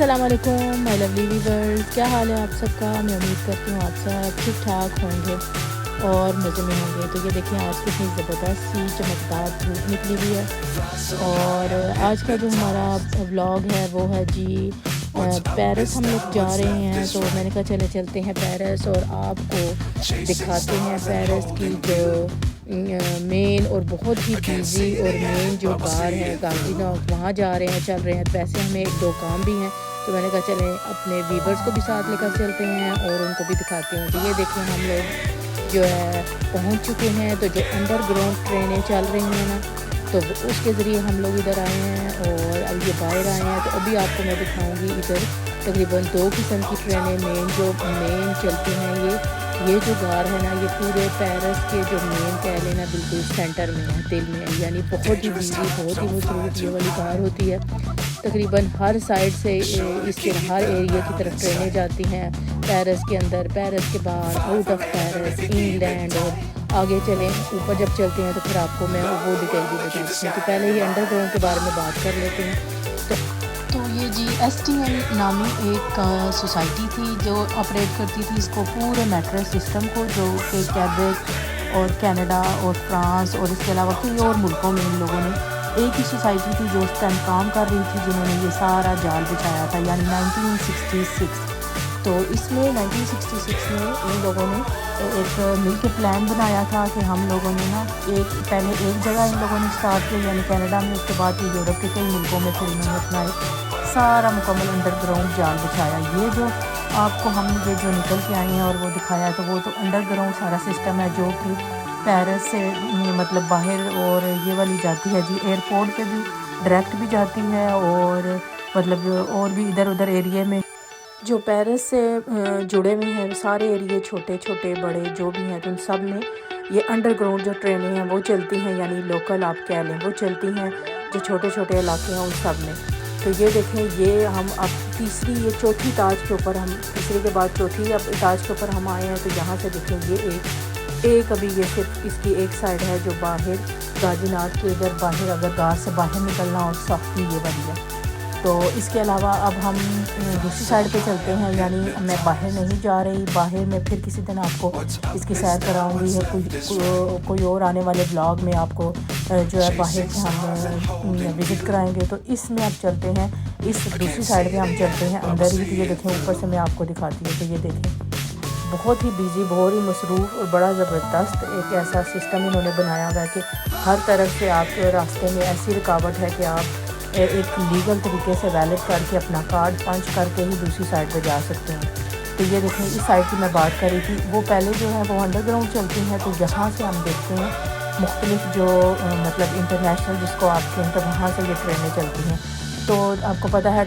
السلام علیکم مائی lovely viewers, کیا حال ہے آپ سب کا؟ میں امید کرتی ہوں آپ سب ٹھیک ٹھاک ہوں گے اور مزے میں ہوں گے۔ تو یہ دیکھیں آج کتنی زبردست سی چمکدار دھوپ نکلی ہوئی ہے، اور آج کا جو ہمارا ولاگ ہے وہ ہے جی پیرس ہم لوگ جا رہے ہیں۔ تو میں نے کہا چلتے ہیں پیرس اور آپ کو دکھاتے ہیں پیرس کی جو مین اور بہت ہی بیزی اور مین جو غار ہے گارجی ناک، وہاں جا رہے ہیں، چل رہے ہیں۔ ویسے ہمیں ایک دو کام بھی ہیں، تو میں نے کہا چلیں اپنے ویورز کو بھی ساتھ لے کر چلتے ہیں اور ان کو بھی دکھاتے ہیں۔ تو یہ دیکھیں ہم لوگ جو ہے پہنچ چکے ہیں۔ تو جو انڈر گراؤنڈ ٹرینیں چل رہی ہیں نا، تو اس کے ذریعے ہم لوگ ادھر آئے ہیں اور اب یہ باہر آئے ہیں۔ تو ابھی آپ کو میں دکھاؤں گی ادھر تقریباً 2 قسم کی ٹرینیں مین چلتی ہیں۔ یہ جو غار ہے نا، یہ پورے پیرس کے جو مین کہہ لینا بالکل سینٹر میں ہے، دل میں ہے، یعنی بہت ہی بیزی، بہت ہی مصروف یہ والی غار ہوتی ہے۔ تقریباً ہر سائڈ سے اس کے ہر ایریا کی طرف ٹرینیں جاتی ہیں، پیرس کے اندر، پیرس کے باہر، آؤٹ آف پیرس، انگلینڈ، اور آگے چلیں اوپر جب چلتے ہیں تو پھر آپ کو میں وہ ڈیٹیل بھی بتاتی ہوں۔ تو پہلے ہی انڈر گراؤنڈ کے بارے میں بات کر لیتے ہیں۔ تو یہ جی STN نامی ایک سوسائٹی تھی جو آپریٹ کرتی تھی اس کو پورے میٹرو سسٹم کو، جو کہ کیبیک اور کینیڈا اور فرانس اور اس کے علاوہ کئی اور ملکوں میں ان لوگوں نے ایک ہی سوسائٹی تھی جو اس ٹائم کام کر رہی تھی، جنہوں نے یہ سارا جال بچھایا تھا، یعنی 1966۔ تو اس میں 1966 میں ان لوگوں نے ایک مل کے پلان بنایا تھا کہ ہم لوگوں نے نا پہلے ایک جگہ ان لوگوں نے اسٹارٹ کیا، یعنی کینیڈا میں، اس کے بعد یہ یورپ کے کئی ملکوں میں پھر انہوں نے اپنا سارا مکمل انڈر گراؤنڈ جال بچھایا۔ یہ جو آپ کو ہم یہ جو نکل کے آئے ہیں اور وہ دکھایا ہے، تو وہ تو انڈر گراؤنڈ سارا سسٹم ہے جو کہ پیرس سے مطلب باہر، اور یہ والی جاتی ہے جی ایئرپورٹ پہ بھی ڈائریکٹ بھی جاتی ہے، اور مطلب اور بھی ادھر ادھر ایریے میں جو پیرس سے جڑے ہوئے ہیں سارے ایریے، چھوٹے چھوٹے بڑے جو بھی ہیں، تو ان سب میں یہ انڈر گراؤنڈ جو ٹرینیں ہیں وہ چلتی ہیں، یعنی لوکل آپ کہہ لیں وہ چلتی ہیں، جو چھوٹے چھوٹے علاقے ہیں ان سب میں۔ تو یہ دیکھیں یہ ہم اب یہ چوتھی تاج کے اوپر، ہم تیسری کے بعد چوتھی اب تاج کے اوپر ہم آئے ہیں۔ تو یہاں سے دیکھیں یہ ایک ابھی یہ صرف اس کی ایک سائڈ ہے جو باہر گاجینات کے ادھر باہر، اگر غار سے باہر نکلنا اور سختی یہ والی ہے۔ تو اس کے علاوہ اب ہم دوسری سائڈ پہ چلتے ہیں، یعنی میں باہر نہیں جا رہی، باہر میں پھر کسی دن آپ کو اس کی سیر کراؤں گی، کوئی اور آنے والے بلاگ میں آپ کو جو ہے باہر سے ہم وزٹ کرائیں گے۔ تو اس میں اب چلتے ہیں، اس دوسری سائڈ پہ ہم چلتے ہیں اندر ہی۔ تو یہ دیکھیں اوپر سے میں آپ کو دکھاتی ہوں۔ تو یہ دیکھیں بہت ہی بیزی، بہت ہی مصروف اور بڑا زبردست ایک ایسا سسٹم انہوں نے بنایا ہوا ہے کہ ہر طرف سے آپ کے راستے میں ایسی رکاوٹ ہے کہ آپ ایک لیگل طریقے سے ویلڈ کر کے اپنا کارڈ پنچ کر کے ہی دوسری سائڈ پہ جا سکتے ہیں۔ تو یہ دیکھیں اس سائڈ کی میں بات کر رہی تھی، وہ پہلے جو ہے وہ انڈر گراؤنڈ چلتی ہیں۔ تو یہاں سے ہم دیکھتے ہیں مختلف جو مطلب انٹرنیشنل جس کو آپ کہیں، تو وہاں سے یہ ٹرینیں چلتی ہیں۔ تو آپ کو پتہ ہے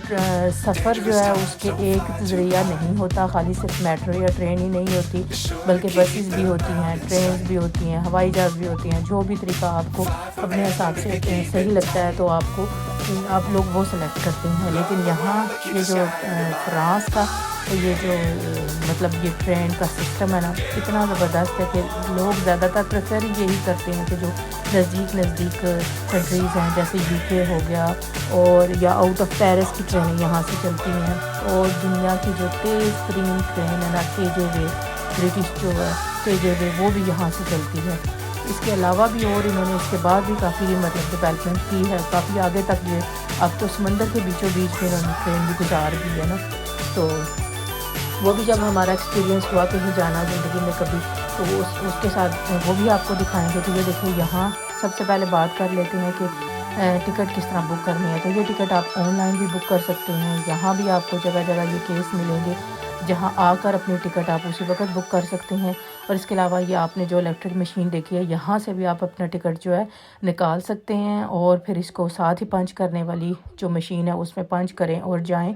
سفر جو ہے اس کے ایک ذریعہ نہیں ہوتا، خالی صرف میٹرو یا ٹرین ہی نہیں ہوتی، بلکہ بسیز بھی ہوتی ہیں، ٹرینز بھی ہوتی ہیں، ہوائی جہاز بھی ہوتی ہیں۔ جو بھی طریقہ آپ کو اپنے حساب سے صحیح لگتا ہے تو آپ لوگ وہ سلیکٹ کرتے ہیں۔ لیکن یہاں یہ جو فرانس کا یہ جو مطلب یہ ٹرین کا سسٹم ہے نا، اتنا زبردست ہے کہ لوگ زیادہ تر پریفر یہی کرتے ہیں کہ جو نزدیک کنٹریز ہیں، جیسے UK ہو گیا، اور یا آؤٹ آف پیرس کی ٹرینیں یہاں سے چلتی ہیں۔ اور دنیا کی جو تیز ترین ٹرین ہے نا TJW، برٹش جو ہے TJW، وہ بھی یہاں سے چلتی ہے۔ اس کے علاوہ بھی اور انہوں نے اس کے بعد بھی کافی مطلب ڈیولپمنٹ کی ہے، کافی آگے تک یہ اب تو سمندر کے بیچوں بیچ میں انہوں نے ٹرین بھی گزار دی ہے نا۔ تو وہ بھی جب ہمارا ایکسپیرینس ہوا کہیں جانا زندگی میں کبھی، تو اس کے ساتھ وہ بھی آپ کو دکھائیں گے۔ تو یہ دیکھیں یہاں سب سے پہلے بات کر لیتے ہیں کہ ٹکٹ کس طرح بک کرنی ہے۔ تو یہ ٹکٹ آپ آن لائن بھی بک کر سکتے ہیں، یہاں بھی آپ کو جگہ جگہ یہ کیس ملیں گے جہاں آ کر اپنی ٹکٹ آپ اسی وقت بک کر سکتے ہیں۔ اور اس کے علاوہ یہ آپ نے جو الیکٹرک مشین دیکھی ہے، یہاں سے بھی آپ اپنا ٹکٹ جو ہے نکال سکتے ہیں، اور پھر اس کو ساتھ ہی پنچ کرنے والی جو مشین ہے اس میں پنچ کریں اور جائیں،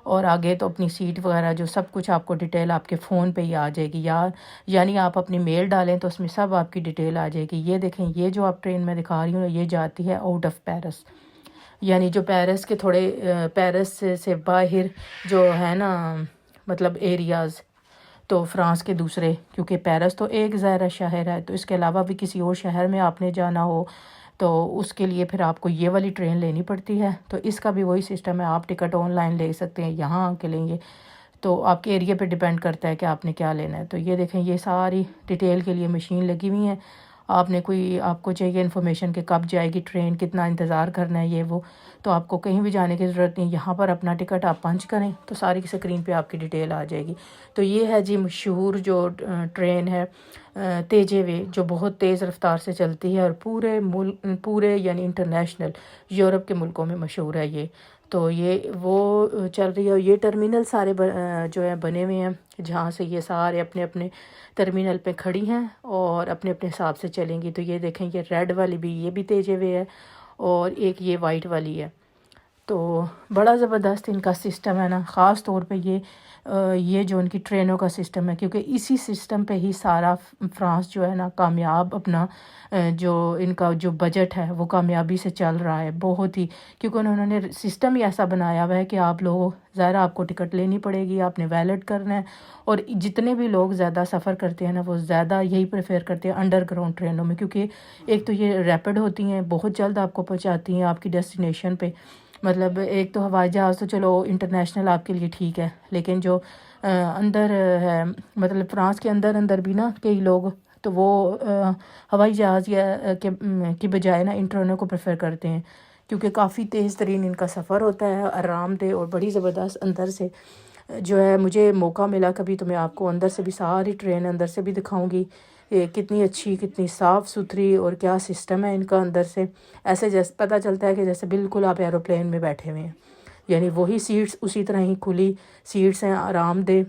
اور آگے تو اپنی سیٹ وغیرہ جو سب کچھ آپ کو ڈیٹیل آپ کے فون پہ ہی آ جائے گی، یعنی آپ اپنی میل ڈالیں تو اس میں سب آپ کی ڈیٹیل آ جائے گی۔ یہ دیکھیں یہ جو آپ ٹرین میں دکھا رہی ہوں یہ جاتی ہے آؤٹ آف پیرس، یعنی جو پیرس کے تھوڑے پیرس سے باہر جو ہے نا مطلب ایریاز، تو فرانس کے دوسرے، کیونکہ پیرس تو ایک ظاہرہ شہر ہے، تو اس کے علاوہ بھی کسی اور شہر میں آپ نے جانا ہو تو اس کے لیے پھر آپ کو یہ والی ٹرین لینی پڑتی ہے. تو اس کا بھی وہی سسٹم ہے, آپ ٹکٹ آن لائن لے سکتے ہیں, یہاں آ کے لیں گے تو آپ کے ایریا پہ ڈیپینڈ کرتا ہے کہ آپ نے کیا لینا ہے. تو یہ دیکھیں یہ ساری ڈیٹیل کے لیے مشین لگی ہوئی ہیں. آپ کو چاہیے انفارمیشن کہ کب جائے گی ٹرین, کتنا انتظار کرنا ہے, یہ وہ, تو آپ کو کہیں بھی جانے کی ضرورت نہیں. یہاں پر اپنا ٹکٹ آپ پنچ کریں تو ساری اسکرین پہ آپ کی ڈیٹیل آ جائے گی. تو یہ ہے جی مشہور جو ٹرین ہے تیجے وے, جو بہت تیز رفتار سے چلتی ہے اور پورے یعنی انٹرنیشنل یورپ کے ملکوں میں مشہور ہے یہ. تو یہ وہ چل رہی ہے, اور یہ ٹرمینل سارے جو ہے بنے ہوئے ہیں جہاں سے یہ سارے اپنے اپنے ٹرمینل پہ کھڑی ہیں اور اپنے اپنے حساب سے چلیں گی. تو یہ دیکھیں یہ ریڈ والی بھی, یہ بھی تیجے وے ہے, اور ایک یہ وائٹ والی ہے. تو بڑا زبردست ان کا سسٹم ہے نا, خاص طور پہ یہ جو ان کی ٹرینوں کا سسٹم ہے, کیونکہ اسی سسٹم پہ ہی سارا فرانس جو ہے نا کامیاب اپنا جو ان کا جو بجٹ ہے وہ کامیابی سے چل رہا ہے بہت ہی, کیونکہ انہوں نے سسٹم ہی ایسا بنایا ہوا ہے کہ آپ لوگوں ظاہر آپ کو ٹکٹ لینی پڑے گی, آپ نے ویلٹ کرنا ہے. اور جتنے بھی لوگ زیادہ سفر کرتے ہیں نا وہ زیادہ یہی پریفر کرتے ہیں انڈر گراؤنڈ ٹرینوں میں, کیونکہ ایک تو یہ ریپڈ ہوتی ہیں, بہت جلد آپ کو پہنچاتی ہیں آپ کی ڈیسٹینیشن پہ. مطلب ایک تو ہوائی جہاز تو چلو انٹرنیشنل آپ کے لیے ٹھیک ہے, لیکن جو اندر ہے مطلب فرانس کے اندر بھی نا کئی لوگ تو وہ ہوائی جہاز کی بجائے نا ان ٹرینوں کو پریفر کرتے ہیں, کیونکہ کافی تیز ترین ان کا سفر ہوتا ہے, آرام دہ اور بڑی زبردست. اندر سے جو ہے مجھے موقع ملا کبھی تو میں آپ کو اندر سے بھی ساری ٹرین اندر سے بھی دکھاؤں گی, کتنی اچھی کتنی صاف ستھری اور کیا سسٹم ہے ان کا اندر سے. ایسے جیسے پتہ چلتا ہے کہ جیسے بالکل آپ ایروپلین میں بیٹھے ہوئے ہیں, یعنی وہی سیٹس اسی طرح ہی کھلی سیٹس ہیں, آرام دہ.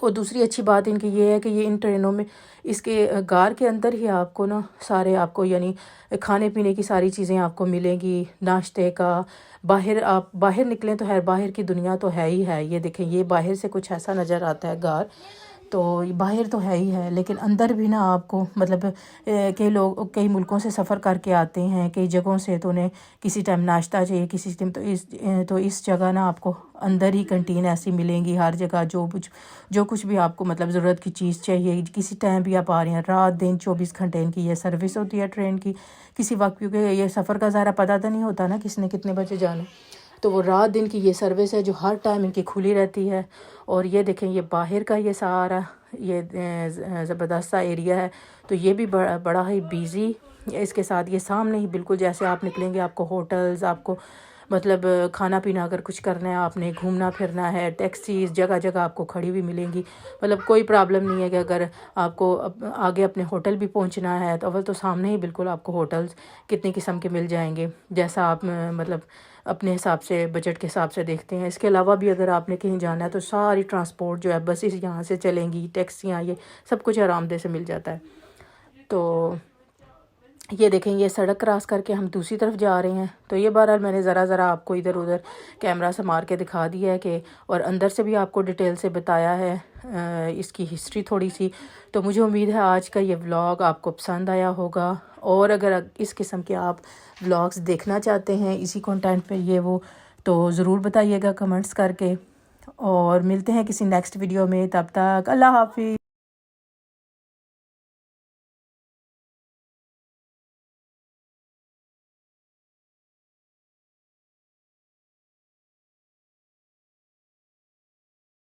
اور دوسری اچھی بات ان کی یہ ہے کہ یہ ان ٹرینوں میں اس کے گار کے اندر ہی آپ کو نا سارے آپ کو یعنی کھانے پینے کی ساری چیزیں آپ کو ملیں گی, ناشتے کا. آپ باہر نکلیں تو باہر کی دنیا تو ہے ہی ہے. یہ دیکھیں یہ باہر سے کچھ ایسا نظر آتا ہے گار, تو باہر تو ہے ہی ہے, لیکن اندر بھی نا آپ کو مطلب کئی لوگ کئی ملکوں سے سفر کر کے آتے ہیں, کئی جگہوں سے, تو انہیں کسی ٹائم ناشتہ چاہیے, کسی ٹائم تو اس جگہ نا آپ کو اندر ہی کنٹین ایسی ملیں گی ہر جگہ, جو کچھ بھی آپ کو مطلب ضرورت کی چیز چاہیے کسی ٹائم بھی آپ آ رہے ہیں. رات دن 24 گھنٹے ان کی یہ سروس ہوتی ہے ٹرین کی کسی وقت, کیونکہ یہ سفر کا ظاہر پتہ تو نہیں ہوتا نا کس نے کتنے بجے جانا, تو وہ رات دن کی یہ سروس ہے جو ہر ٹائم ان کی کھلی رہتی ہے. اور یہ دیکھیں یہ باہر کا یہ سارا یہ زبردست سا ایریا ہے, تو یہ بھی بڑا ہی بیزی. اس کے ساتھ یہ سامنے ہی بالکل جیسے آپ نکلیں گے آپ کو ہوٹلز, آپ کو مطلب کھانا پینا اگر کچھ کرنا ہے, آپ نے گھومنا پھرنا ہے, ٹیکسیز جگہ جگہ آپ کو کھڑی ہوئی ملیں گی. مطلب کوئی پرابلم نہیں ہے کہ اگر آپ کو آگے اپنے ہوٹل بھی پہنچنا ہے تو اول تو سامنے ہی بالکل آپ کو ہوٹلز کتنی قسم کے مل جائیں گے, جیسا آپ مطلب اپنے حساب سے بجٹ کے حساب سے دیکھتے ہیں. اس کے علاوہ بھی اگر آپ نے کہیں جانا ہے تو ساری ٹرانسپورٹ جو ہے بسز یہاں سے چلیں گی, ٹیکسیاں, یہ سب کچھ آرام دہ سے مل جاتا ہے. تو یہ دیکھیں یہ سڑک کراس کر کے ہم دوسری طرف جا رہے ہیں. تو یہ بہرحال میں نے ذرا آپ کو ادھر ادھر کیمرہ سے مار کے دکھا دیا ہے کہ, اور اندر سے بھی آپ کو ڈیٹیل سے بتایا ہے اس کی ہسٹری تھوڑی سی. تو مجھے امید ہے آج کا یہ ولاگ آپ کو پسند آیا ہوگا, اور اگر اس قسم کے آپ ولاگز دیکھنا چاہتے ہیں اسی کنٹینٹ پہ یہ وہ, تو ضرور بتائیے گا کمنٹس کر کے. اور ملتے ہیں کسی نیکسٹ ویڈیو میں, تب تک اللہ حافظ.